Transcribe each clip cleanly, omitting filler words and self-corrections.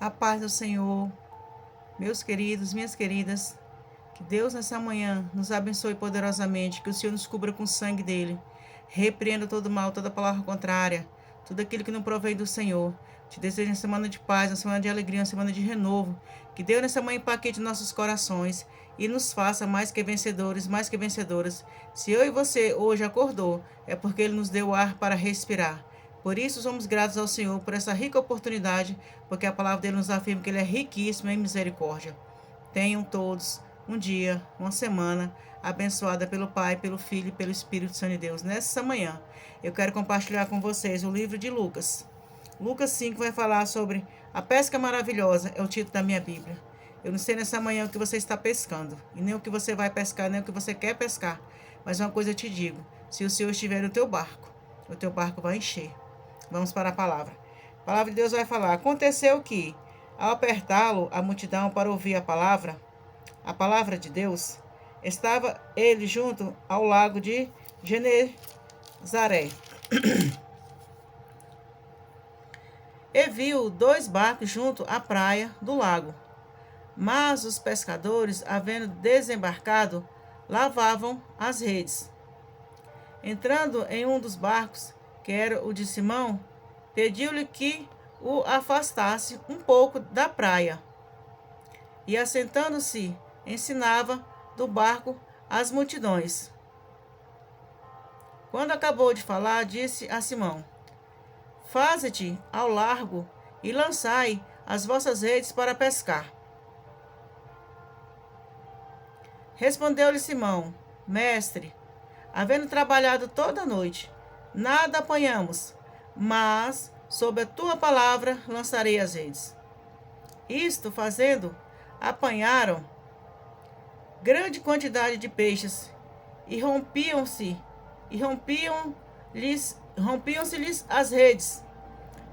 A paz do Senhor, meus queridos, minhas queridas, que Deus nessa manhã nos abençoe poderosamente, que o Senhor nos cubra com o sangue dele, repreenda todo mal, toda palavra contrária, tudo aquilo que não provém do Senhor. Te desejo uma semana de paz, uma semana de alegria, uma semana de renovo, que Deus nessa manhã empaquete nossos corações e nos faça mais que vencedores, mais que vencedoras. Se eu e você hoje acordou, é porque Ele nos deu ar para respirar. Por isso, somos gratos ao Senhor por essa rica oportunidade, porque a palavra dele nos afirma que ele é riquíssimo em misericórdia. Tenham todos um dia, uma semana abençoada pelo Pai, pelo Filho e pelo Espírito Santo de Deus. Nessa manhã, eu quero compartilhar com vocês o livro de Lucas. Lucas 5 vai falar sobre a pesca maravilhosa, é o título da minha Bíblia. Eu não sei nessa manhã o que você está pescando, e nem o que você vai pescar, nem o que você quer pescar. Mas uma coisa eu te digo, se o Senhor estiver no teu barco, o teu barco vai encher. Vamos para a palavra. A palavra de Deus vai falar: aconteceu que, ao apertá-lo a multidão para ouvir a palavra de Deus, estava ele junto ao lago de Genezaré. E viu 2 barcos junto à praia do lago. Mas os pescadores, havendo desembarcado, lavavam as redes. Entrando em um dos barcos, que era o de Simão, pediu-lhe que o afastasse um pouco da praia. E assentando-se, ensinava do barco as multidões. Quando acabou de falar, disse a Simão: faze-te ao largo e lançai as vossas redes para pescar. Respondeu-lhe Simão: mestre, havendo trabalhado toda a noite, nada apanhamos, mas sob a tua palavra lançarei as redes. Isto fazendo, apanharam grande quantidade de peixes e rompiam-se-lhes as redes.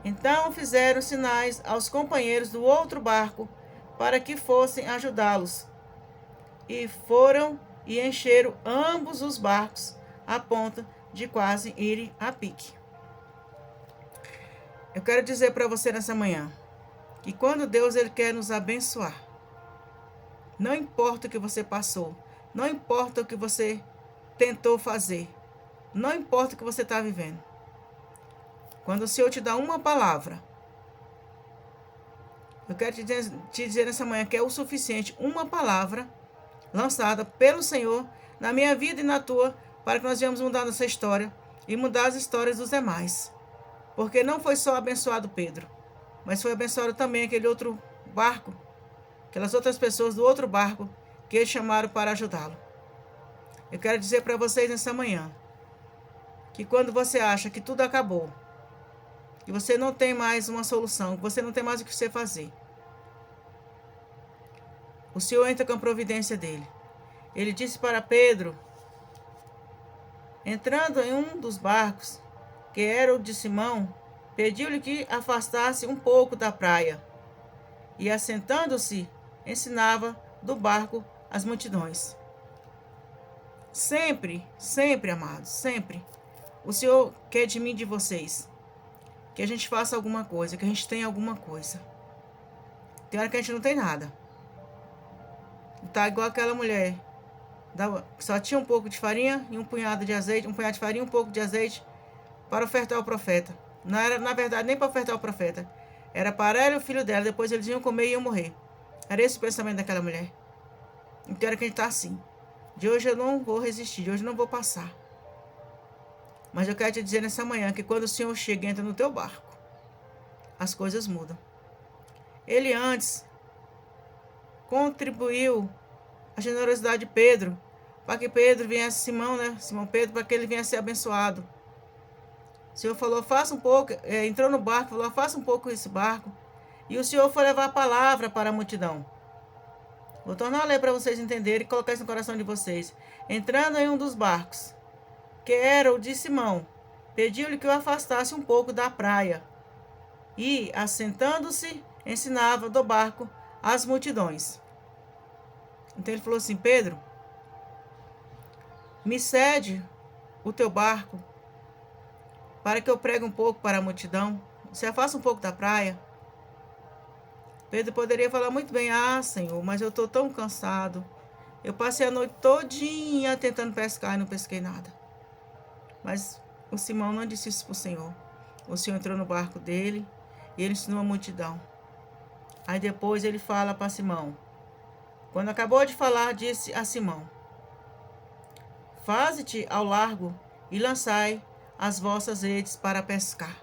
Então fizeram sinais aos companheiros do outro barco para que fossem ajudá-los. E foram e encheram ambos os barcos a ponto de quase irem a pique. Eu quero dizer para você nessa manhã que quando Deus ele quer nos abençoar, não importa o que você passou, não importa o que você tentou fazer, não importa o que você está vivendo. Quando o Senhor te dá uma palavra, eu quero te dizer nessa manhã que é o suficiente, uma palavra lançada pelo Senhor na minha vida e na tua, para que nós venhamos mudar nossa história e mudar as histórias dos demais. Porque não foi só abençoado Pedro, mas foi abençoado também aquele outro barco, aquelas outras pessoas do outro barco que eles chamaram para ajudá-lo. Eu quero dizer para vocês nessa manhã que quando você acha que tudo acabou, que você não tem mais uma solução, que você não tem mais o que você fazer, o Senhor entra com a providência dele. Ele disse para Pedro, entrando em um dos barcos, que era o de Simão, pediu-lhe que afastasse um pouco da praia. E assentando-se, ensinava do barco as multidões. Sempre, sempre, amados, sempre, o Senhor quer de mim e de vocês que a gente faça alguma coisa, que a gente tenha alguma coisa. Tem hora que a gente não tem nada. Tá igual aquela mulher, só tinha um pouco de farinha e um punhado de azeite, um punhado de farinha e um pouco de azeite para ofertar ao profeta. Não era, na verdade, nem para ofertar ao profeta. Era para ela e o filho dela, depois eles iam comer e iam morrer. Era esse o pensamento daquela mulher. Então era que a gente tá assim. De hoje eu não vou resistir, de hoje eu não vou passar. Mas eu quero te dizer nessa manhã que quando o Senhor chega e entra no teu barco, as coisas mudam. Ele antes contribuiu a generosidade de Pedro, para que Pedro viesse, Simão Pedro, para que ele viesse ser abençoado. O Senhor falou, faça um pouco, entrou no barco, falou, faça um pouco esse barco. E o Senhor foi levar a palavra para a multidão. Vou tornar a ler para vocês entenderem e colocar isso no coração de vocês. Entrando em um dos barcos, que era o de Simão, pediu-lhe que o afastasse um pouco da praia. E, assentando-se, ensinava do barco as multidões. Então ele falou assim, Pedro, me cede o teu barco para que eu pregue um pouco para a multidão. Você afasta um pouco da praia. Pedro poderia falar muito bem: ah, Senhor, mas eu estou tão cansado. Eu passei a noite todinha tentando pescar e não pesquei nada. Mas o Simão não disse isso para o Senhor. O Senhor entrou no barco dele e ele ensinou a multidão. Aí depois ele fala para Simão. Quando acabou de falar, disse a Simão: faze-te ao largo e lançai as vossas redes para pescar.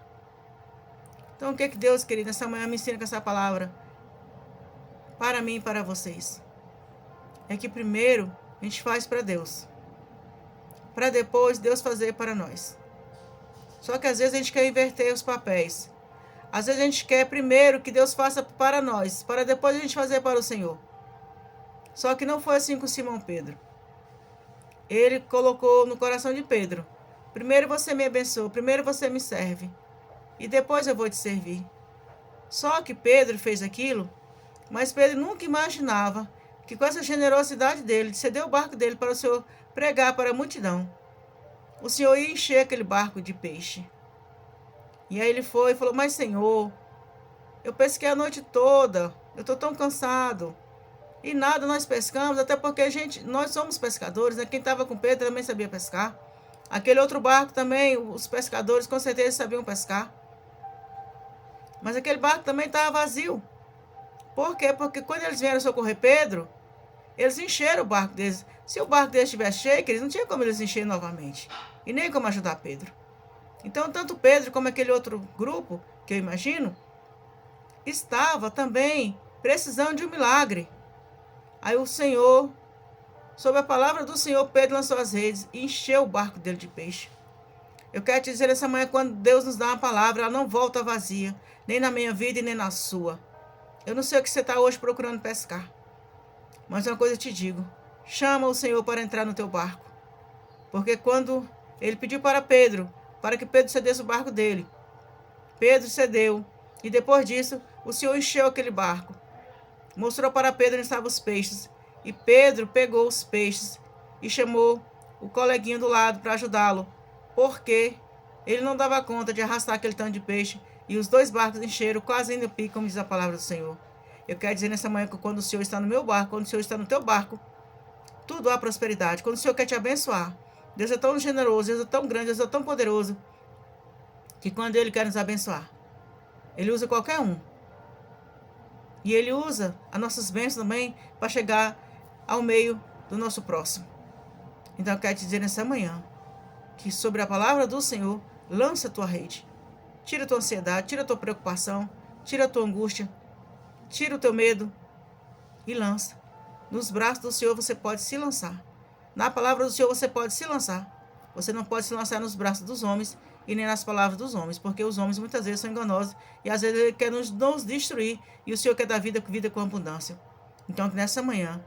Então, o que Deus, querido, nessa manhã me ensina com essa palavra? Para mim e para vocês. É que primeiro a gente faz para Deus, para depois Deus fazer para nós. Só que às vezes a gente quer inverter os papéis. Às vezes a gente quer primeiro que Deus faça para nós, para depois a gente fazer para o Senhor. Só que não foi assim com Simão Pedro. Ele colocou no coração de Pedro: primeiro você me abençoa, primeiro você me serve, e depois eu vou te servir. Só que Pedro fez aquilo, mas Pedro nunca imaginava que com essa generosidade dele, de ceder o barco dele para o Senhor pregar para a multidão, o Senhor ia encher aquele barco de peixe. E aí ele foi e falou: mas Senhor, eu pesquei a noite toda, eu estou tão cansado. E nada nós pescamos, até porque nós somos pescadores, né? Quem estava com Pedro também sabia pescar. Aquele outro barco também, os pescadores com certeza sabiam pescar. Mas aquele barco também estava vazio. Por quê? Porque quando eles vieram socorrer Pedro, eles encheram o barco deles. Se o barco deles estivesse cheio, eles não tinham como eles encher novamente. E nem como ajudar Pedro. Então, tanto Pedro como aquele outro grupo, que eu imagino, estava também precisando de um milagre. Aí o Senhor, sob a palavra do Senhor, Pedro lançou as redes e encheu o barco dele de peixe. Eu quero te dizer nessa manhã, quando Deus nos dá uma palavra, ela não volta vazia, nem na minha vida e nem na sua. Eu não sei o que você está hoje procurando pescar, mas uma coisa eu te digo: chama o Senhor para entrar no teu barco. Porque quando ele pediu para Pedro, para que Pedro cedesse o barco dele, Pedro cedeu, e depois disso, o Senhor encheu aquele barco. Mostrou para Pedro onde estavam os peixes. E Pedro pegou os peixes e chamou o coleguinha do lado para ajudá-lo, porque ele não dava conta de arrastar aquele tanto de peixe. E os dois barcos encheram quase indo pique, como diz a palavra do Senhor. Eu quero dizer nessa manhã que quando o Senhor está no meu barco, quando o Senhor está no teu barco, tudo há prosperidade. Quando o Senhor quer te abençoar, Deus é tão generoso, Deus é tão grande, Deus é tão poderoso, que quando Ele quer nos abençoar, Ele usa qualquer um. E Ele usa as nossas bênçãos também para chegar ao meio do nosso próximo. Então eu quero te dizer nessa manhã que sobre a palavra do Senhor, lança a tua rede. Tira a tua ansiedade, tira a tua preocupação, tira a tua angústia, tira o teu medo e lança. Nos braços do Senhor você pode se lançar. Na palavra do Senhor você pode se lançar. Você não pode se lançar nos braços dos homens e nem nas palavras dos homens, porque os homens muitas vezes são enganosos e às vezes ele quer nos destruir e o Senhor quer dar vida com abundância. Então que nessa manhã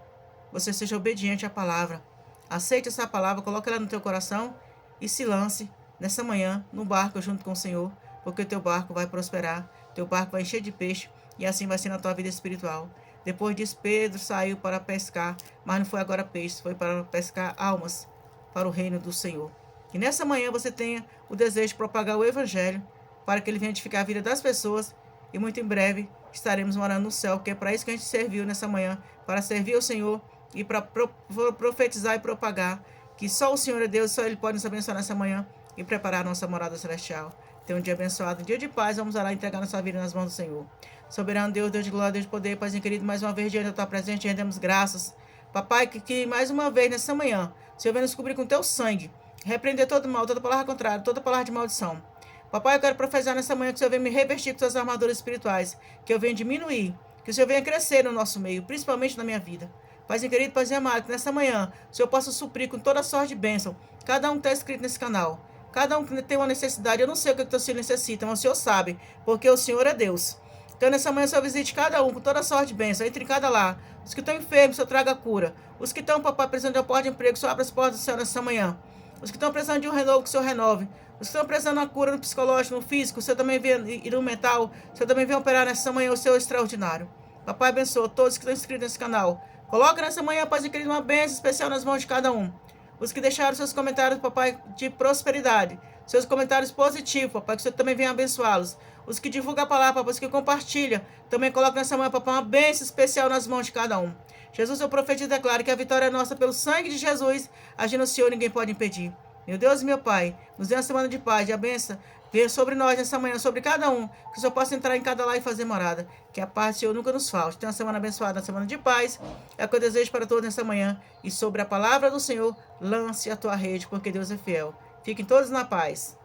você seja obediente à palavra. Aceite essa palavra, coloque ela no teu coração e se lance nessa manhã no barco junto com o Senhor, porque o teu barco vai prosperar, teu barco vai encher de peixe e assim vai ser na tua vida espiritual. Depois disso, Pedro saiu para pescar, mas não foi agora peixe, foi para pescar almas para o reino do Senhor. Que nessa manhã você tenha o desejo de propagar o Evangelho, para que ele venha edificar a vida das pessoas, e muito em breve estaremos morando no céu, que é para isso que a gente serviu nessa manhã, para servir ao Senhor e para profetizar e propagar que só o Senhor é Deus, só Ele pode nos abençoar nessa manhã e preparar a nossa morada celestial. Tenha um dia abençoado, um dia de paz. Vamos lá entregar nossa vida nas mãos do Senhor. Soberano Deus, Deus de glória, Deus de poder, Paizinho querido, mais uma vez diante da tua presente, rendemos graças. Papai, que mais uma vez nessa manhã, o Senhor venha nos cobrir com teu sangue, repreender todo mal, toda palavra contrária, toda palavra de maldição. Papai, eu quero profetizar nessa manhã que o Senhor venha me revestir com suas armaduras espirituais, que eu venha diminuir, que o Senhor venha crescer no nosso meio, principalmente na minha vida. Paizinho querido, Paizinho amado, que nessa manhã o Senhor possa suprir com toda sorte de bênção cada um que está inscrito nesse canal. Cada um que tem uma necessidade, eu não sei o que o teu filho necessita, mas o Senhor sabe, porque o Senhor é Deus. Então, nessa manhã, o Senhor visite cada um com toda sorte de bênção, entre em cada lar. Os que estão enfermos, o Senhor traga cura. Os que estão, papai, precisando de uma porta de emprego, o Senhor abre as portas do céu nessa manhã. Os que estão precisando de um renovo, que o Senhor renove. Os que estão precisando de uma cura no psicológico, no físico, o Senhor também vem, e no mental, o Senhor também vem operar nessa manhã o Senhor extraordinário. Papai, abençoa todos que estão inscritos nesse canal. Coloca nessa manhã, Pai querido, uma bênção especial nas mãos de cada um. Os que deixaram seus comentários, papai, de prosperidade, seus comentários positivos, papai, que o Senhor também venha abençoá-los. os que divulgam a palavra, papai, os que compartilham. Também coloco nessa manhã, papai, uma bênção especial nas mãos de cada um. Jesus, eu profetizo e declaro que a vitória é nossa pelo sangue de Jesus. Agindo o Senhor, ninguém pode impedir. Meu Deus e meu Pai, nos dê uma semana de paz, de bênção, venha sobre nós nessa manhã, sobre cada um, que o Senhor possa entrar em cada lar e fazer morada. Que a paz do Senhor nunca nos falte. Tenha uma semana abençoada, uma semana de paz. É o que eu desejo para todos nessa manhã. E sobre a palavra do Senhor, lance a tua rede, porque Deus é fiel. Fiquem todos na paz.